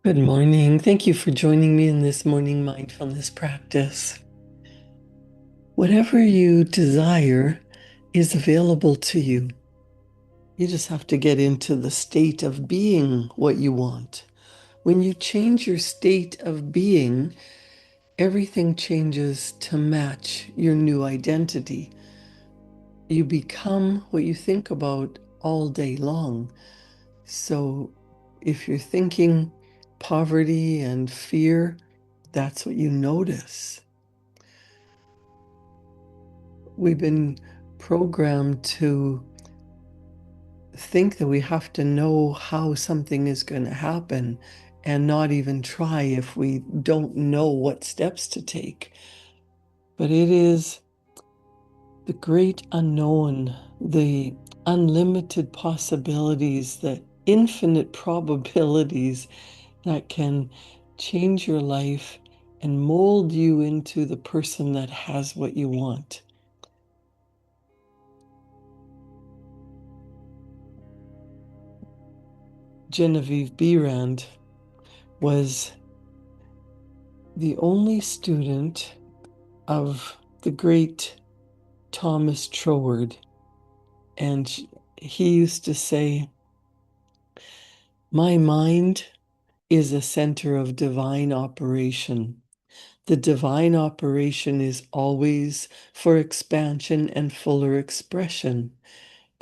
Good morning. Thank you for joining me in this morning mindfulness practice. Whatever you desire is available to you. You just have to get into the state of being what you want. When you change your state of being, everything changes to match your new identity. You become what you think about all day long. So if you're thinking poverty and fear, that's what you notice. We've been programmed to think that we have to know how something is going to happen and not even try if we don't know what steps to take. But it is the great unknown, the unlimited possibilities, the infinite probabilities that can change your life and mold you into the person that has what you want. Genevieve Behrend was the only student of the great Thomas Troward. And he used to say, "My mind is a center of divine operation. The divine operation is always for expansion and fuller expression.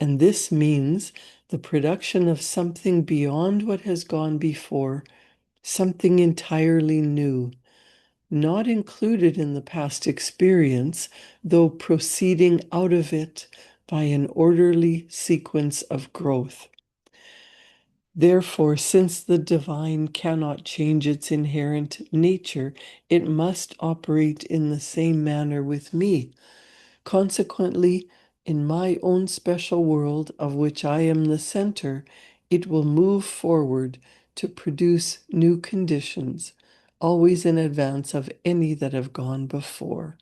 And this means the production of something beyond what has gone before, something entirely new, not included in the past experience, though proceeding out of it by an orderly sequence of growth. Therefore, since the divine cannot change its inherent nature, it must operate in the same manner with me. Consequently, in my own special world, of which I am the center, it will move forward to produce new conditions, always in advance of any that have gone before."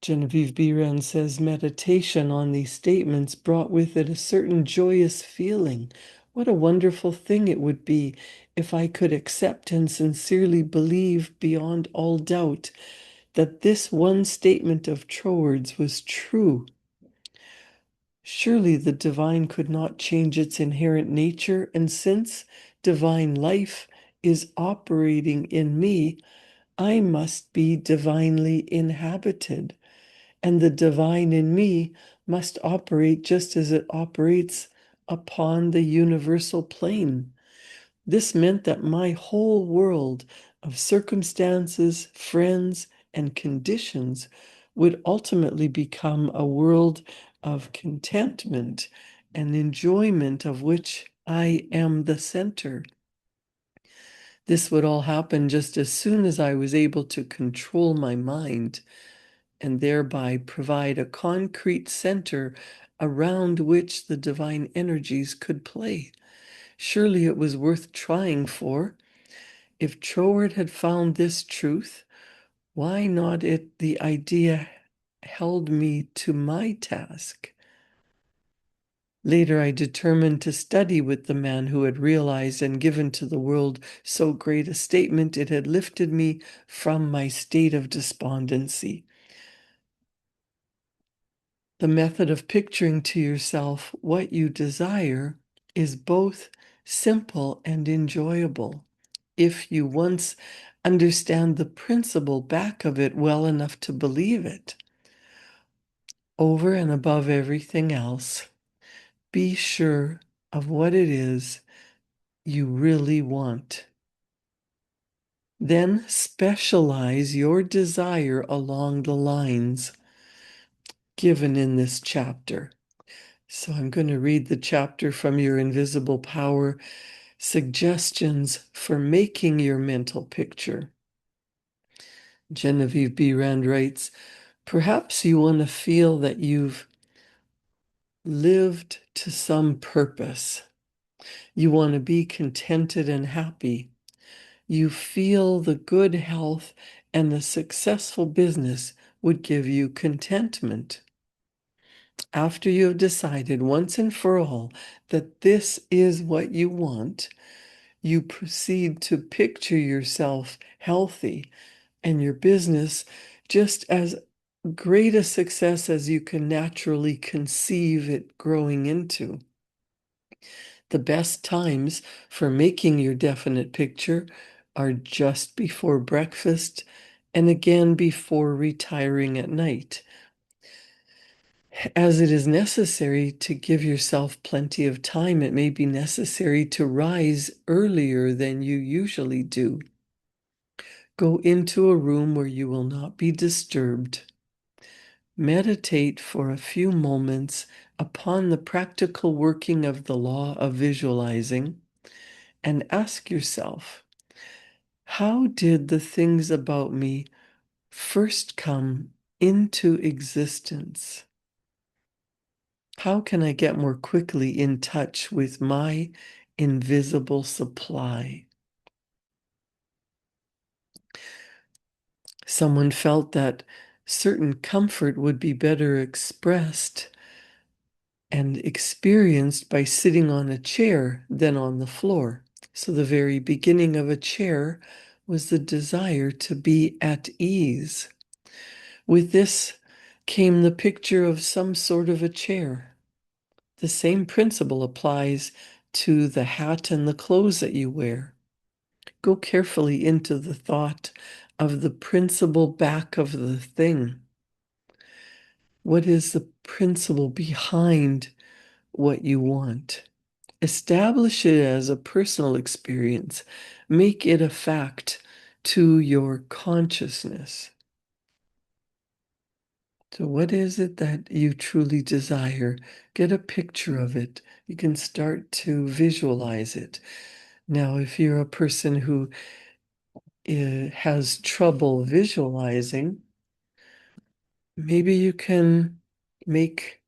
Genevieve Behrend says meditation on these statements brought with it a certain joyous feeling. What a wonderful thing it would be if I could accept and sincerely believe beyond all doubt that this one statement of Troward's was true. Surely the divine could not change its inherent nature, and since divine life is operating in me, I must be divinely inhabited, and the divine in me must operate just as it operates upon the universal plane. This meant that my whole world of circumstances, friends, and conditions would ultimately become a world of contentment and enjoyment of which I am the center. This would all happen just as soon as I was able to control my mind and thereby provide a concrete center around which the divine energies could play. Surely it was worth trying for. If Troward had found this truth, why not it the idea held me to my task? Later, I determined to study with the man who had realized and given to the world so great a statement. It had lifted me from my state of despondency. The method of picturing to yourself what you desire is both simple and enjoyable if you once understand the principle back of it well enough to believe it. Over and above everything else, be sure of what it is you really want. Then specialize your desire along the lines given in this chapter. So I'm going to read the chapter from Your Invisible Power, Suggestions for Making Your Mental Picture. Genevieve Behrend writes, perhaps you want to feel that you've lived to some purpose. You want to be contented and happy. You feel the good health and the successful business would give you contentment. After you have decided once and for all that this is what you want, you proceed to picture yourself healthy and your business just as great a success as you can naturally conceive it growing into. The best times for making your definite picture are just before breakfast and again before retiring at night, as it is necessary to give yourself plenty of time. It may be necessary to rise earlier than you usually do. Go into a room where you will not be disturbed. Meditate for a few moments upon the practical working of the law of visualizing and ask yourself, how did the things about me first come into existence? How can I get more quickly in touch with my invisible supply? Someone felt that certain comfort would be better expressed and experienced by sitting on a chair than on the floor. So the very beginning of a chair was the desire to be at ease. With this came the picture of some sort of a chair. The same principle applies to the hat and the clothes that you wear. Go carefully into the thought of the principle back of the thing. What is the principle behind what you want? Establish it as a personal experience. Make it a fact to your consciousness. So, what is it that you truly desire? Get a picture of it. You can start to visualize it. Now, if you're a person who has trouble visualizing, maybe you can make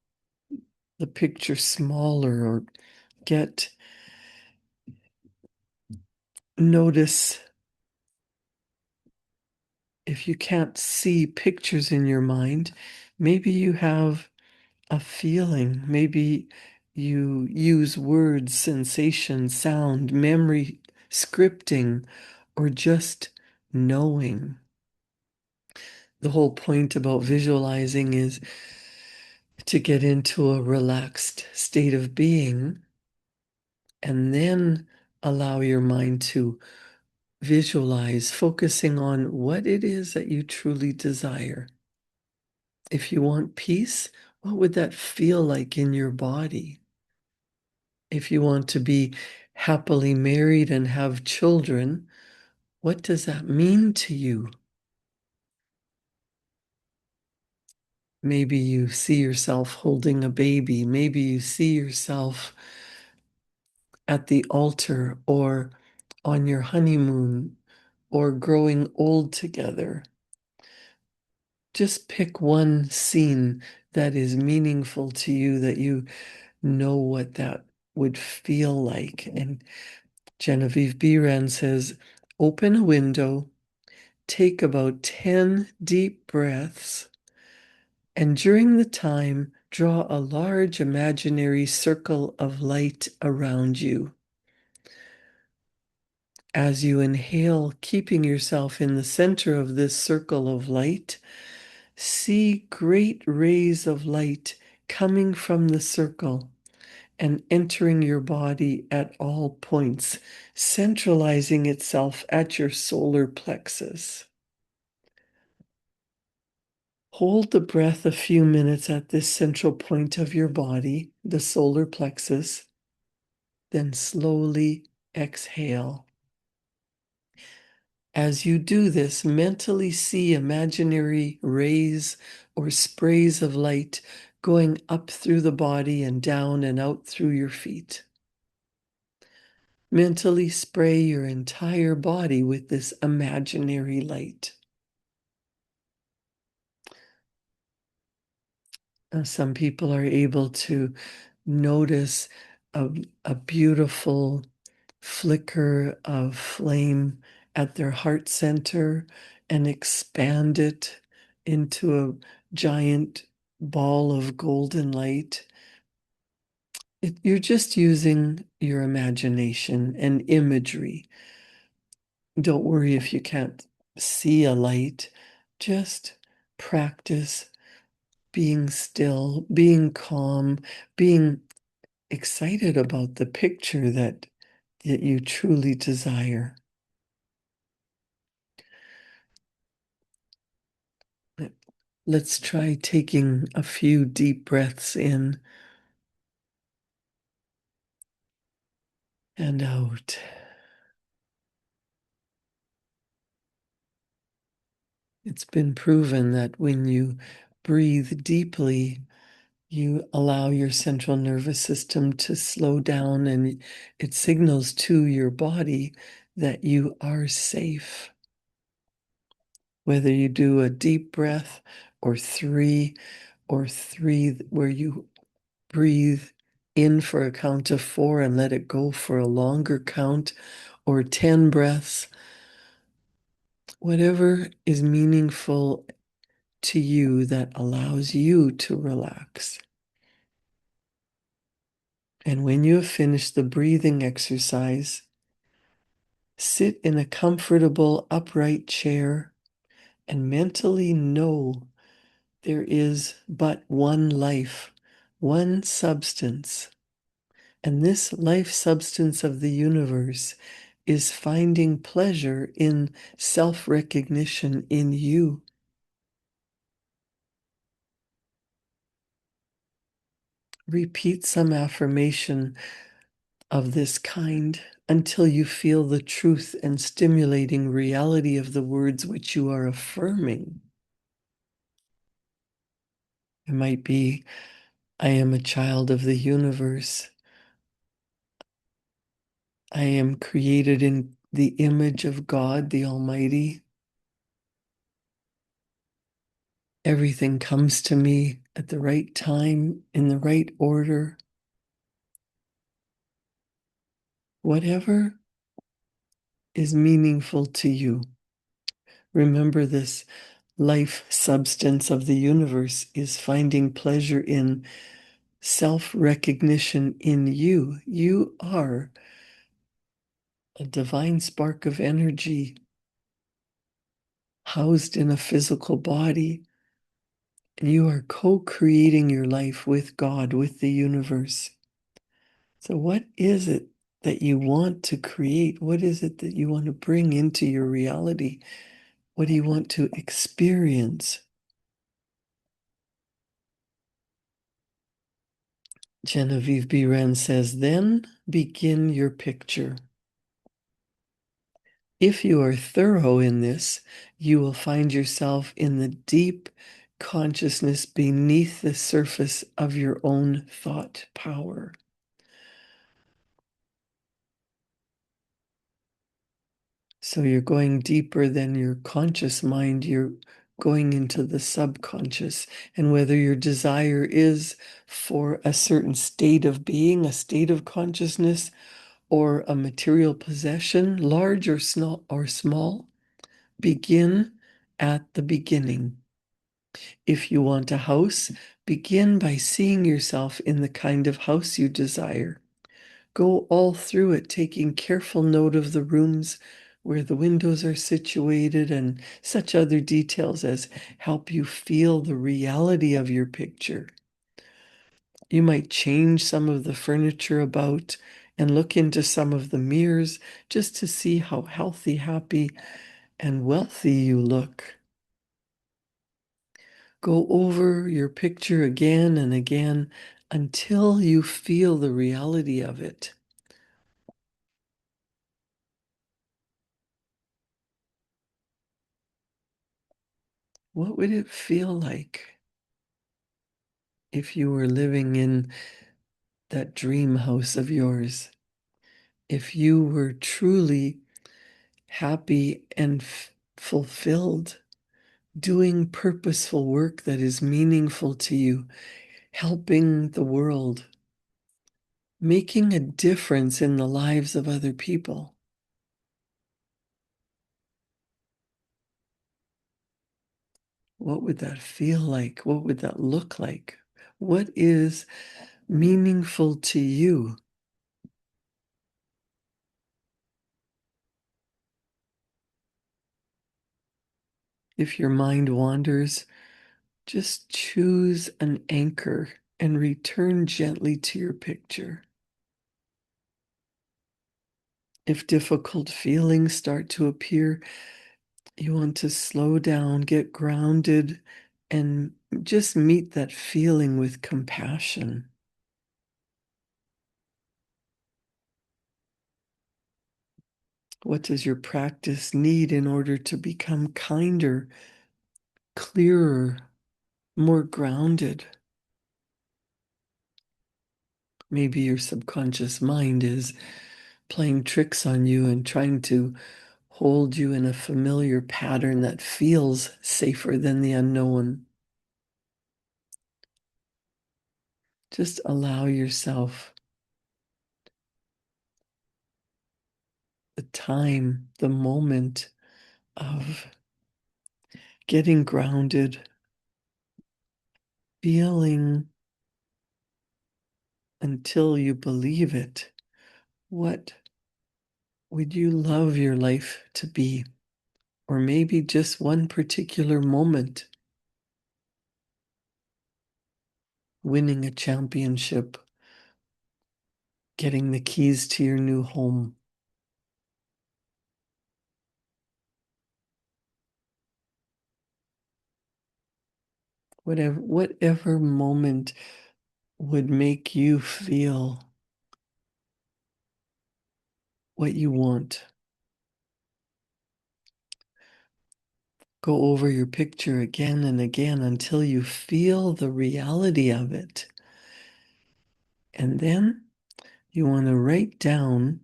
the picture smaller or notice if you can't see pictures in your mind, maybe you have a feeling. Maybe you use words, sensation, sound, memory, scripting, or just knowing. The whole point about visualizing is to get into a relaxed state of being and then allow your mind to visualize, focusing on what it is that you truly desire. If you want peace, what would that feel like in your body? If you want to be happily married and have children, what does that mean to you? Maybe you see yourself holding a baby. Maybe you see yourself at the altar or on your honeymoon or growing old together. Just pick one scene that is meaningful to you, that you know what that would feel like. And Genevieve Behrend says, open a window, take about 10 deep breaths, and during the time, draw a large imaginary circle of light around you. As you inhale, keeping yourself in the center of this circle of light, see great rays of light coming from the circle and entering your body at all points, centralizing itself at your solar plexus. Hold the breath a few minutes at this central point of your body, the solar plexus, then slowly exhale. As you do this, mentally see imaginary rays or sprays of light going up through the body and down and out through your feet. Mentally spray your entire body with this imaginary light. Some people are able to notice a, a beautiful flicker of flame at their heart center and expand it into a giant ball of golden light. You're just using your imagination and imagery. Don't worry if you can't see a light. Just practice being still, being calm, being excited about the picture that you truly desire. Let's try taking a few deep breaths in and out. It's been proven that when you breathe deeply, you allow your central nervous system to slow down and it signals to your body that you are safe. Whether you do a deep breath or three where you breathe in for a count of 4 and let it go for a longer count, or 10 breaths, whatever is meaningful to you that allows you to relax. And when you have finished the breathing exercise, sit in a comfortable upright chair and mentally know there is but one life, one substance. And this life substance of the universe is finding pleasure in self-recognition in you. Repeat some affirmation of this kind until you feel the truth and stimulating reality of the words which you are affirming. It might be, I am a child of the universe. I am created in the image of God, the Almighty. Everything comes to me at the right time, in the right order. Whatever is meaningful to you. Remember, this life substance of the universe is finding pleasure in self-recognition in you. You are a divine spark of energy housed in a physical body. And you are co-creating your life with God, with the universe. So what is it that you want to create? What is it that you want to bring into your reality? What do you want to experience? Genevieve Biren says, then begin your picture. If you are thorough in this, you will find yourself in the deep consciousness beneath the surface of your own thought power. So you're going deeper than your conscious mind, you're going into the subconscious. And whether your desire is for a certain state of being, a state of consciousness, or a material possession, large or small, begin at the beginning. If you want a house, begin by seeing yourself in the kind of house you desire. Go all through it, taking careful note of the rooms where the windows are situated and such other details as help you feel the reality of your picture. You might change some of the furniture about and look into some of the mirrors just to see how healthy, happy, and wealthy you look. Go over your picture again and again until you feel the reality of it. What would it feel like if you were living in that dream house of yours? If you were truly happy and fulfilled, doing purposeful work that is meaningful to you, helping the world, making a difference in the lives of other people. What would that feel like? What would that look like? What is meaningful to you? If your mind wanders, just choose an anchor and return gently to your picture. If difficult feelings start to appear, you want to slow down, get grounded, and just meet that feeling with compassion. What does your practice need in order to become kinder, clearer, more grounded? Maybe your subconscious mind is playing tricks on you and trying to hold you in a familiar pattern that feels safer than the unknown. Just allow yourself the time, the moment of getting grounded, feeling until you believe it. What would you love your life to be? Or maybe just one particular moment, winning a championship, getting the keys to your new home. Whatever moment would make you feel what you want. Go over your picture again and again until you feel the reality of it. And then you want to write down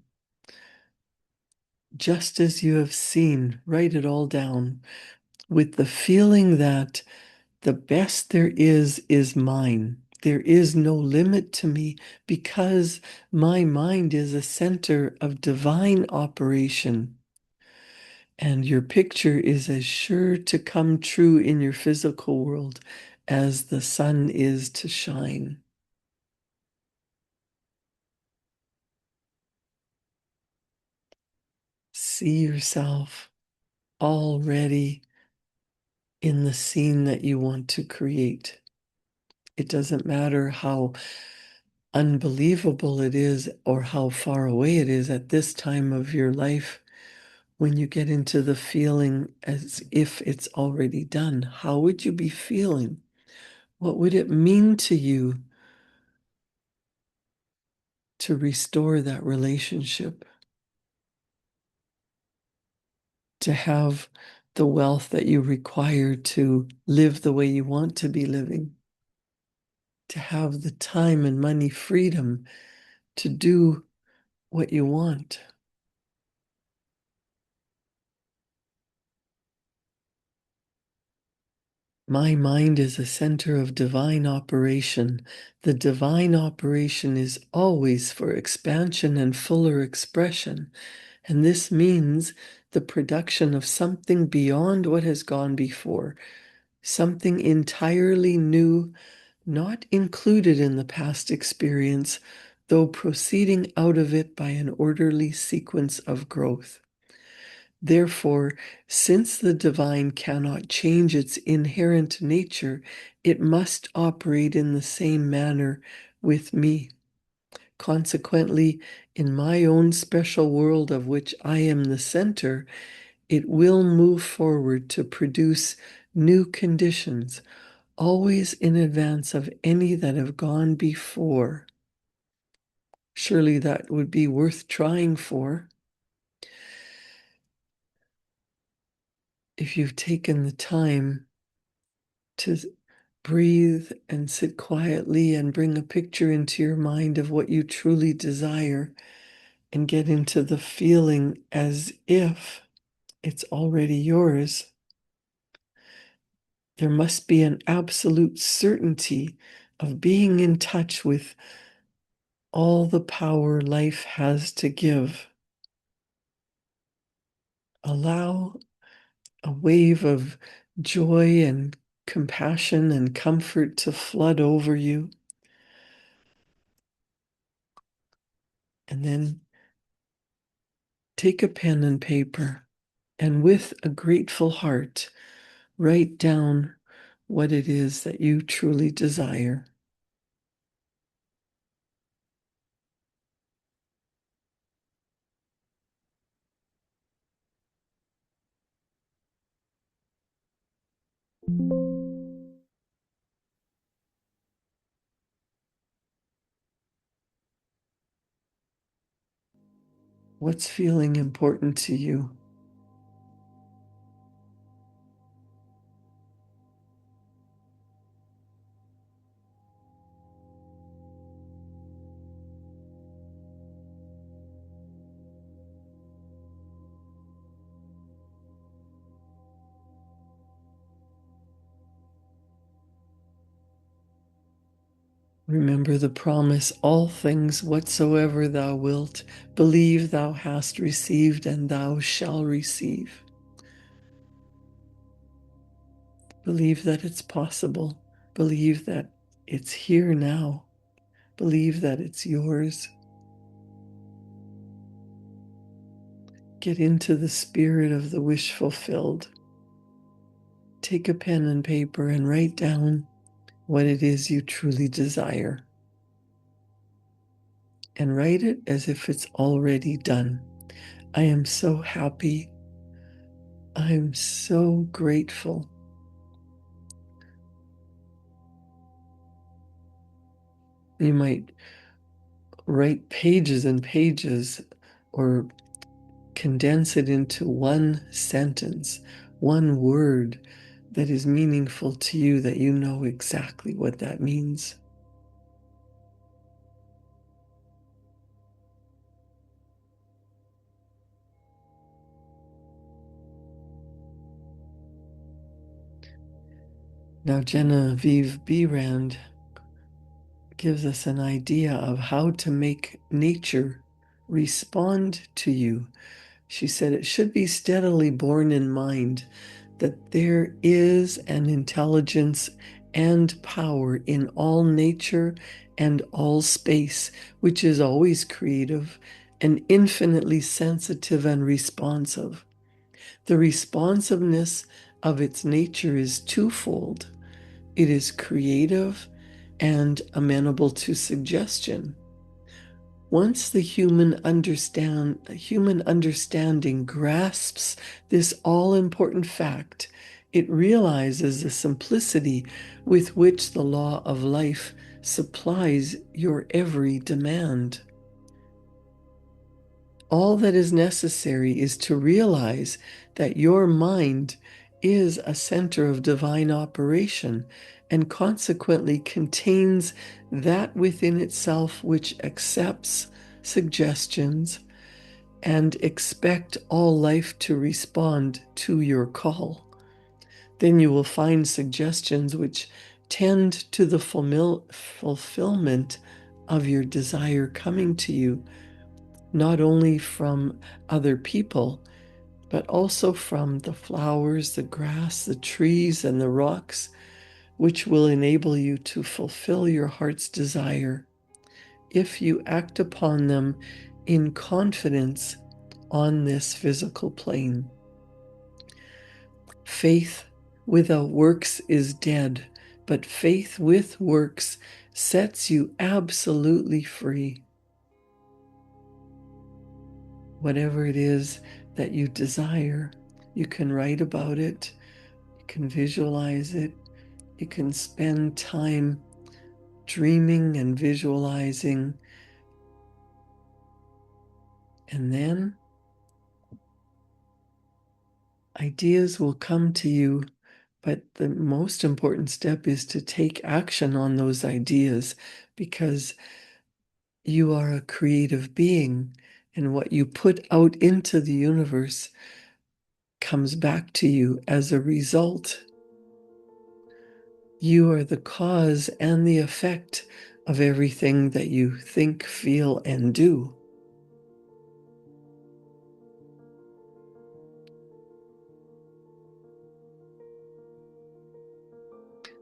just as you have seen, write it all down with the feeling that the best there is mine. There is no limit to me because my mind is a center of divine operation. And your picture is as sure to come true in your physical world as the sun is to shine. See yourself already in the scene that you want to create. It doesn't matter how unbelievable it is or how far away it is at this time of your life. When you get into the feeling as if it's already done, how would you be feeling? What would it mean to you to restore that relationship? To have the wealth that you require to live the way you want to be living? To have the time and money freedom to do what you want? My mind is a center of divine operation. The divine operation is always for expansion and fuller expression. And this means the production of something beyond what has gone before, something entirely new, not included in the past experience, though proceeding out of it by an orderly sequence of growth. Therefore, since the divine cannot change its inherent nature, it must operate in the same manner with me. Consequently, in my own special world of which I am the center, it will move forward to produce new conditions, always in advance of any that have gone before. Surely that would be worth trying for. If you've taken the time to breathe and sit quietly and bring a picture into your mind of what you truly desire and get into the feeling as if it's already yours. There must be an absolute certainty of being in touch with all the power life has to give. Allow a wave of joy and compassion and comfort to flood over you. And then take a pen and paper and with a grateful heart, write down what it is that you truly desire. What's feeling important to you? Remember the promise, all things whatsoever thou wilt, believe thou hast received, and thou shalt receive. Believe that it's possible. Believe that it's here now. Believe that it's yours. Get into the spirit of the wish fulfilled. Take a pen and paper and write down what it is you truly desire. And write it as if it's already done. I am so happy. I'm so grateful. You might write pages and pages or condense it into one sentence, one word that is meaningful to you, that you know exactly what that means. Now, Genevieve Behrend gives us an idea of how to make nature respond to you. She said it should be steadily borne in mind that there is an intelligence and power in all nature and all space, which is always creative and infinitely sensitive and responsive. The responsiveness of its nature is twofold. It is creative and amenable to suggestion. Once the human understanding grasps this all-important fact, it realizes the simplicity with which the law of life supplies your every demand. All that is necessary is to realize that your mind is a center of divine operation and consequently contains that within itself which accepts suggestions and expect all life to respond to your call. Then you will find suggestions which tend to the fulfillment of your desire coming to you, not only from other people, but also from the flowers, the grass, the trees, and the rocks, which will enable you to fulfill your heart's desire if you act upon them in confidence on this physical plane. Faith without works is dead, but faith with works sets you absolutely free. Whatever it is that you desire, you can write about it, you can visualize it, you can spend time dreaming and visualizing, and then ideas will come to you. But the most important step is to take action on those ideas, because you are a creative being, and what you put out into the universe comes back to you as a result. You are the cause and the effect of everything that you think, feel, and do.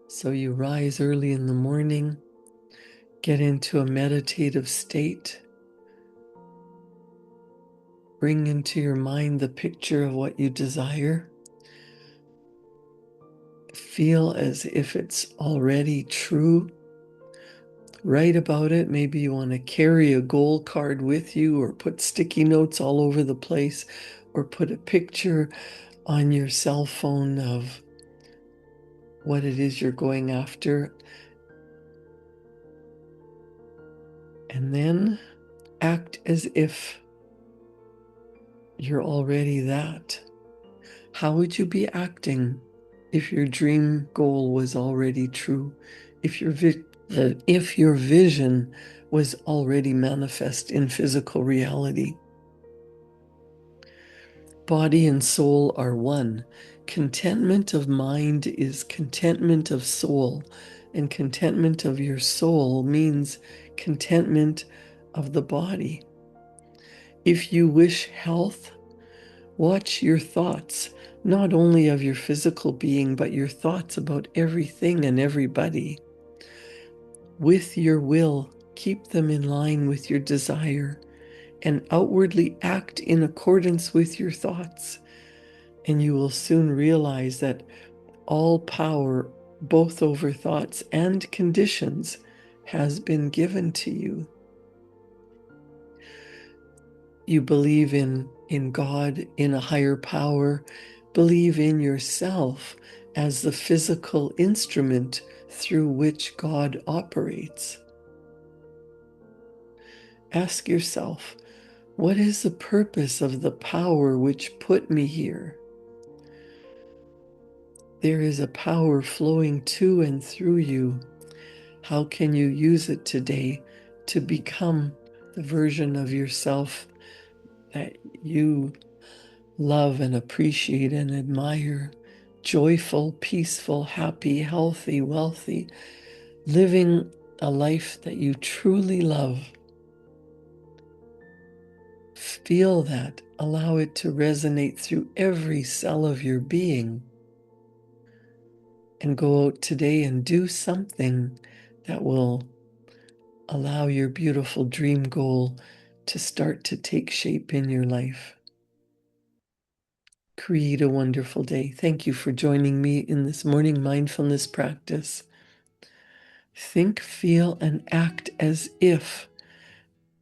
So you rise early in the morning, get into a meditative state, bring into your mind the picture of what you desire. Feel as if it's already true. Write about it. Maybe you want to carry a goal card with you, or put sticky notes all over the place, or put a picture on your cell phone of what it is you're going after. And then act as if you're already that. How would you be acting if your dream goal was already true? If your vision was already manifest in physical reality? Body and soul are one. Contentment of mind is contentment of soul, and contentment of your soul means contentment of the body. If you wish health, watch your thoughts, not only of your physical being, but your thoughts about everything and everybody. With your will, keep them in line with your desire and outwardly act in accordance with your thoughts. And you will soon realize that all power, both over thoughts and conditions, has been given to you. You believe in God, in a higher power, believe in yourself as the physical instrument through which God operates. Ask yourself, what is the purpose of the power which put me here? There is a power flowing to and through you. How can you use it today to become the version of yourself that you love and appreciate and admire? Joyful, peaceful, happy, healthy, wealthy, living a life that you truly love. Feel that. Allow it to resonate through every cell of your being. And go out today and do something that will allow your beautiful dream goal to start to take shape in your life. Create a wonderful day. Thank you for joining me in this morning mindfulness practice. Think, feel, and act as if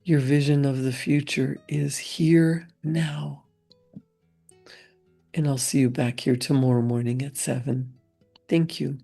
your vision of the future is here now. And I'll see you back here tomorrow morning at 7. Thank you.